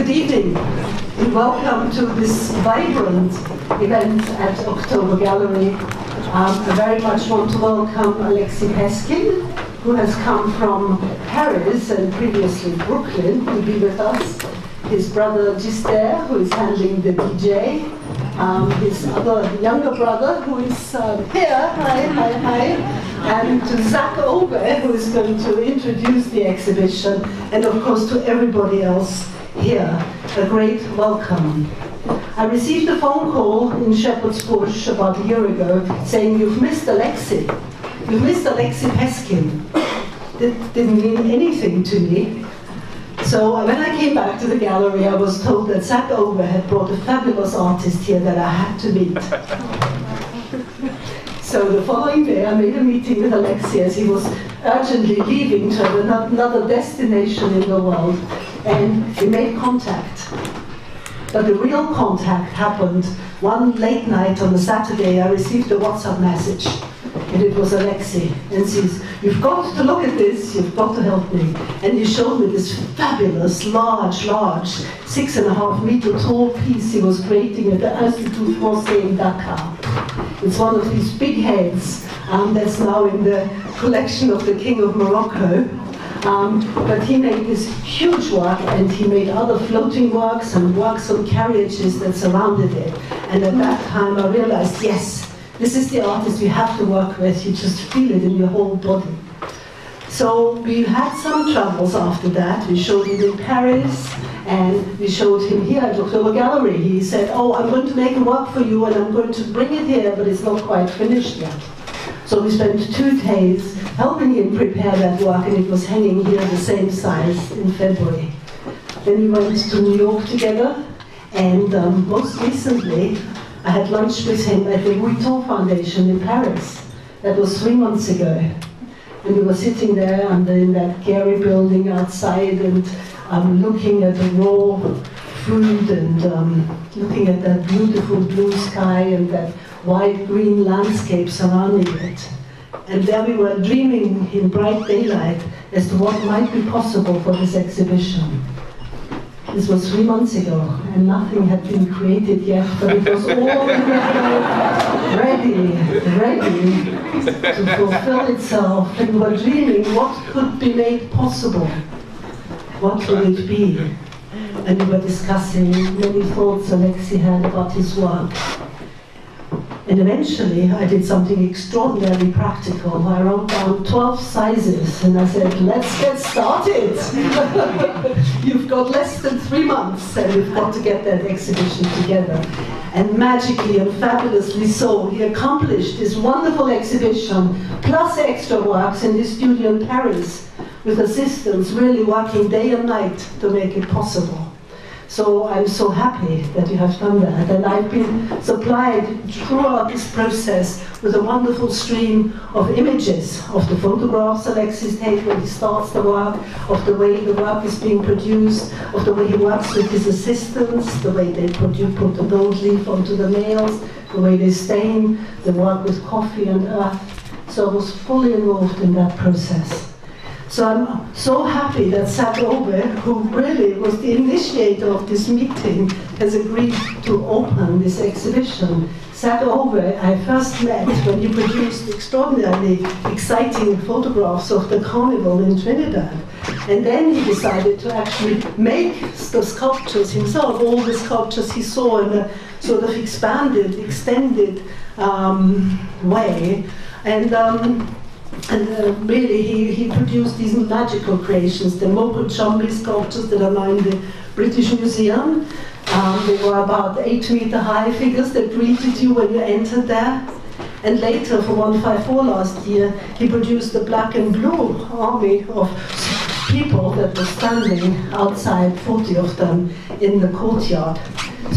Good evening, and welcome to this vibrant event at October Gallery. I very much want to welcome Alexei Peskin, who has come from Paris and previously Brooklyn, to be with us. His brother Gister, who is handling the DJ. His other younger brother, who is here, hi. And to Zach Ober, who is going to introduce the exhibition. And of course to everybody else here, a great welcome. I received a phone call in Shepherd's Bush about a year ago saying, "You've missed Alexei. You've missed Alexei Peskin." That didn't mean anything to me. So when I came back to the gallery, I was told that Zach Ober had brought a fabulous artist here that I had to meet. So the following day, I made a meeting with Alexei as he was urgently leaving to another destination in the world, and we made contact. But the real contact happened one late night on a Saturday. I received a WhatsApp message, and it was Alexei, and says, "You've got to look at this, you've got to help me." And he showed me this fabulous, large, 6.5 meter tall piece he was creating at the Institut Français in Dakar. It's one of these big heads that's now in the collection of the King of Morocco. But he made this huge work, and he made other floating works and works on carriages that surrounded it. And at that time I realized, yes, this is the artist we have to work with. You just feel it in your whole body. So we had some travels after that. We showed him in Paris, and we showed him here at October Gallery. He said, "Oh, I'm going to make a work for you, and I'm going to bring it here, but it's not quite finished yet." So we spent 2 days helping him prepare that work, and it was hanging here the same size in February. Then we went to New York together, and most recently I had lunch with him at the Vuitton Foundation in Paris. That was 3 months ago. And we were sitting there in that Gehry building outside, and looking at the raw food, and looking at that beautiful blue sky and that wide green landscape surrounding it. And there we were dreaming in bright daylight as to what might be possible for this exhibition. This was 3 months ago, and nothing had been created yet, but it was all ready to fulfill itself. And we were dreaming what could be made possible. What would it be? And we were discussing many thoughts Alexei had about his work. And eventually I did something extraordinarily practical. I wrote down 12 sizes, and I said, "Let's get started." You've got less than 3 months, and we've got to get that exhibition together. And magically and fabulously so, he accomplished this wonderful exhibition, plus extra works in his studio in Paris, with assistants really working day and night to make it possible. So I'm so happy that you have done that, and I've been supplied throughout this process with a wonderful stream of images of the photographs Alexei takes when he starts the work, of the way the work is being produced, of the way he works with his assistants, the way they put the gold leaf onto the nails, the way they stain, the work with coffee and earth. So I was fully involved in that process. So I'm so happy that Zach Ober, who really was the initiator of this meeting, has agreed to open this exhibition. Zach Ober, I first met when he produced extraordinarily exciting photographs of the carnival in Trinidad. And then he decided to actually make the sculptures himself, all the sculptures he saw in a sort of expanded, extended way. And really, he produced these magical creations, the Moko Chombi sculptures that are now in the British Museum. They were about 8 meter high figures that greeted you when you entered there. And later, for 154 last year, he produced the black and blue army of people that were standing outside, 40 of them, in the courtyard.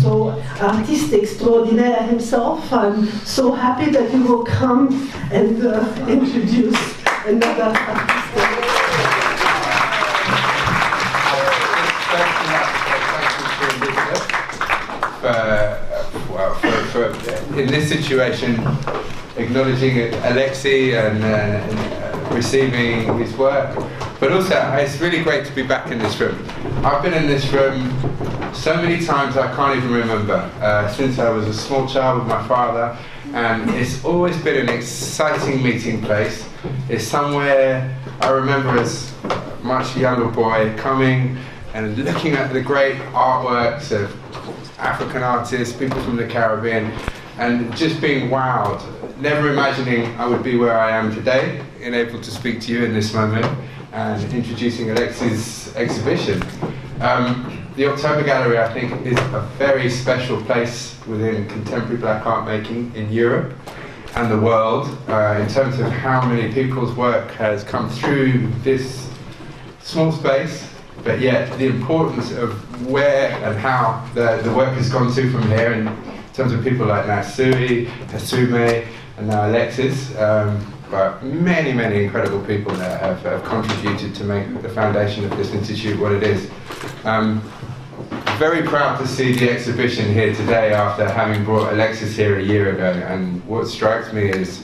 So, artiste extraordinaire himself, I'm so happy that you will come and introduce another artiste. In this situation, acknowledging Alexei and receiving his work. But also, it's really great to be back in this room. I've been in this room so many times I can't even remember, since I was a small child with my father, and it's always been an exciting meeting place. It's somewhere I remember as a much younger boy coming and looking at the great artworks of African artists, people from the Caribbean, and just being wowed, never imagining I would be where I am today, and able to speak to you in this moment, and introducing Alexis's exhibition. The October Gallery, I think, is a very special place within contemporary black art making in Europe and the world, in terms of how many people's work has come through this small space, but yet the importance of where and how the work has gone to from here, in terms of people like Nasui, Hasume, and now Alexis, but many, many incredible people that have contributed to make the foundation of this institute what it is. Very proud to see the exhibition here today after having brought Alexis here a year ago, and what strikes me is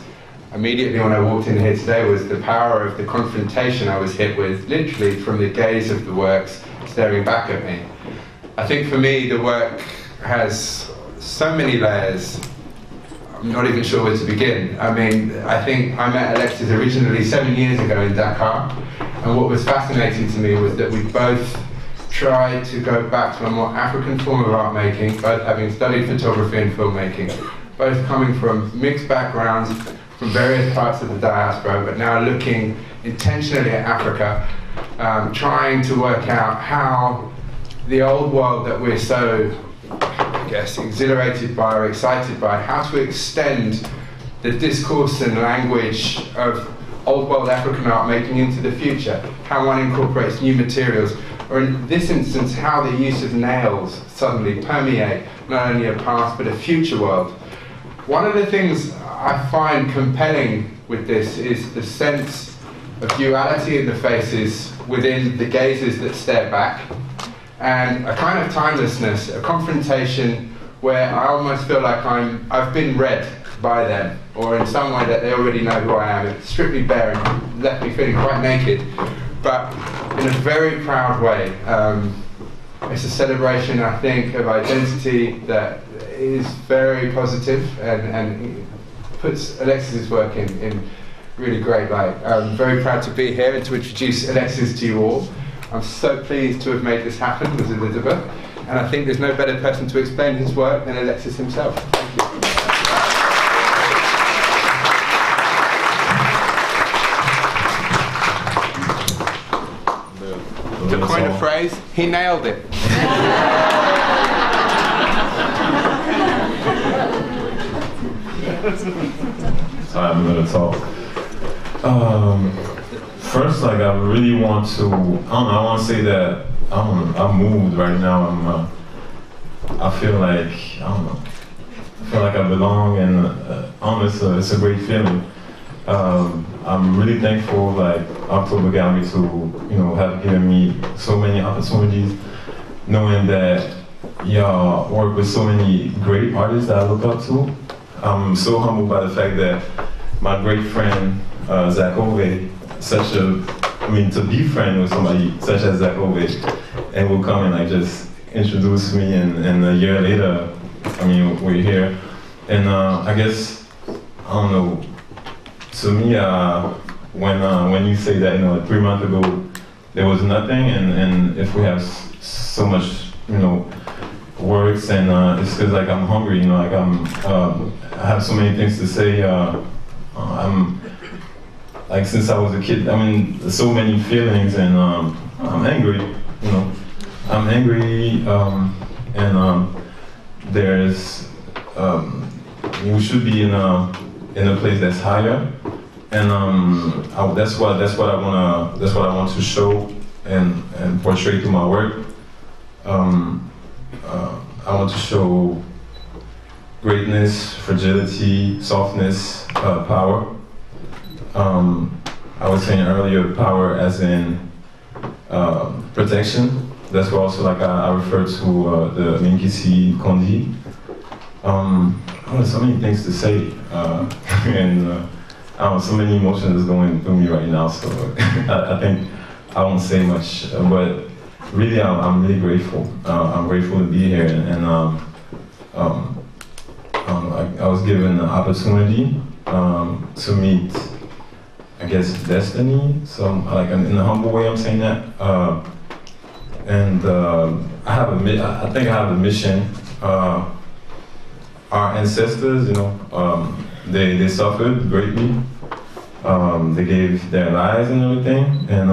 immediately when I walked in here today was the power of the confrontation I was hit with, literally from the gaze of the works staring back at me. I think for me the work has so many layers, I'm not even sure where to begin. I mean, I think I met Alexis originally 7 years ago in Dakar, and what was fascinating to me was that we both tried to go back to a more African form of art making, both having studied photography and filmmaking, both coming from mixed backgrounds, from various parts of the diaspora, but now looking intentionally at Africa, trying to work out how the old world that we're so, I guess, exhilarated by or excited by, how to extend the discourse and language of old world African art making into the future, how one incorporates new materials, or in this instance, how the use of nails suddenly permeate not only a past but a future world. One of the things I find compelling with this is the sense of duality in the faces within the gazes that stare back, and a kind of timelessness, a confrontation where I almost feel like I've been read by them, or in some way that they already know who I am. It's strictly bare and left me feeling quite naked, but in a very proud way. It's a celebration, I think, of identity that is very positive and puts Alexis's work in really great light. I'm very proud to be here and to introduce Alexis to you all. I'm so pleased to have made this happen with Elizabeth, and I think there's no better person to explain his work than Alexis himself. Thank you. To coin a phrase, he nailed it. So I'm gonna talk. First, like, I really want to, I don't know, I want to say that I'm moved right now. I feel like, I don't know, I feel like I belong, and I don't know, it's a great feeling. I'm really thankful, like, October Gallery to, you know, have given me so many opportunities, knowing that y'all work with so many great artists that I look up to. I'm so humbled by the fact that my great friend, Zach Ove, to be friends with somebody such as Zach Ove, and will come and like just introduce me, and a year later, I mean, we're here. And I guess, I don't know, to me, when you say that, you know, 3 months ago, there was nothing, and if we have so much, you know, works, and it's because like I'm hungry, you know, like I have so many things to say. I'm like, since I was a kid, I mean, so many feelings, and I'm angry, you know. I'm angry, and there's, we should be in a place that's higher, and that's what I want to show and portray through my work. I want to show greatness, fragility, softness, power. I was saying earlier, power as in protection. That's why also, like, I refer to the Minkisi Kondi. There's so many things to say, and so many emotions going through me right now. So I think I won't say much, but really, I'm really grateful. I'm grateful to be here, and I was given the opportunity to meet, I guess, destiny. So, like in a humble way, I'm saying that. And I think I have a mission. Our ancestors, you know, they suffered greatly. They gave their lives and everything, and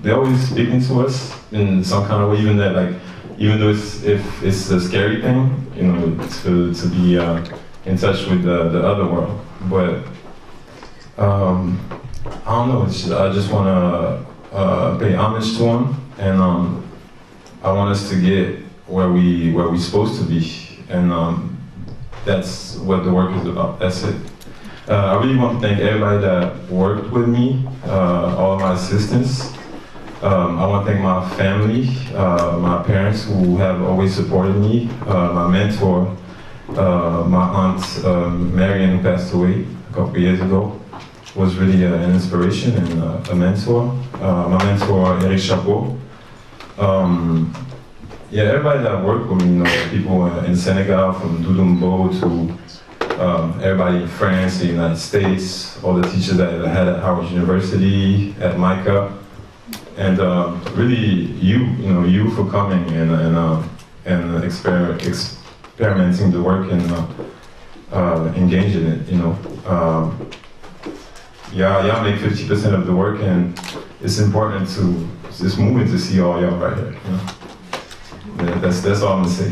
they're always speaking to us in some kind of way, even though if it's a scary thing, you know, to be in touch with the other world. But I don't know. I just want to pay homage to them, and I want us to get where we're supposed to be, and that's what the work is about. That's it. I really want to thank everybody that worked with me, all of my assistants. I want to thank my family, my parents who have always supported me, my mentor, my aunt Marian, who passed away a couple years ago, was really an inspiration and a mentor. My mentor, Eric Chapeau. Yeah, everybody that worked with me, you know, people in Senegal, from Dudumbo to everybody in France, the United States, all the teachers that I had at Howard University, at MICA, and really you for coming and experimenting the work and engaging it, you know. Y'all make 50% of the work, and it's important to this movement to see all y'all right here, you know. Yeah, that's all I'm gonna say.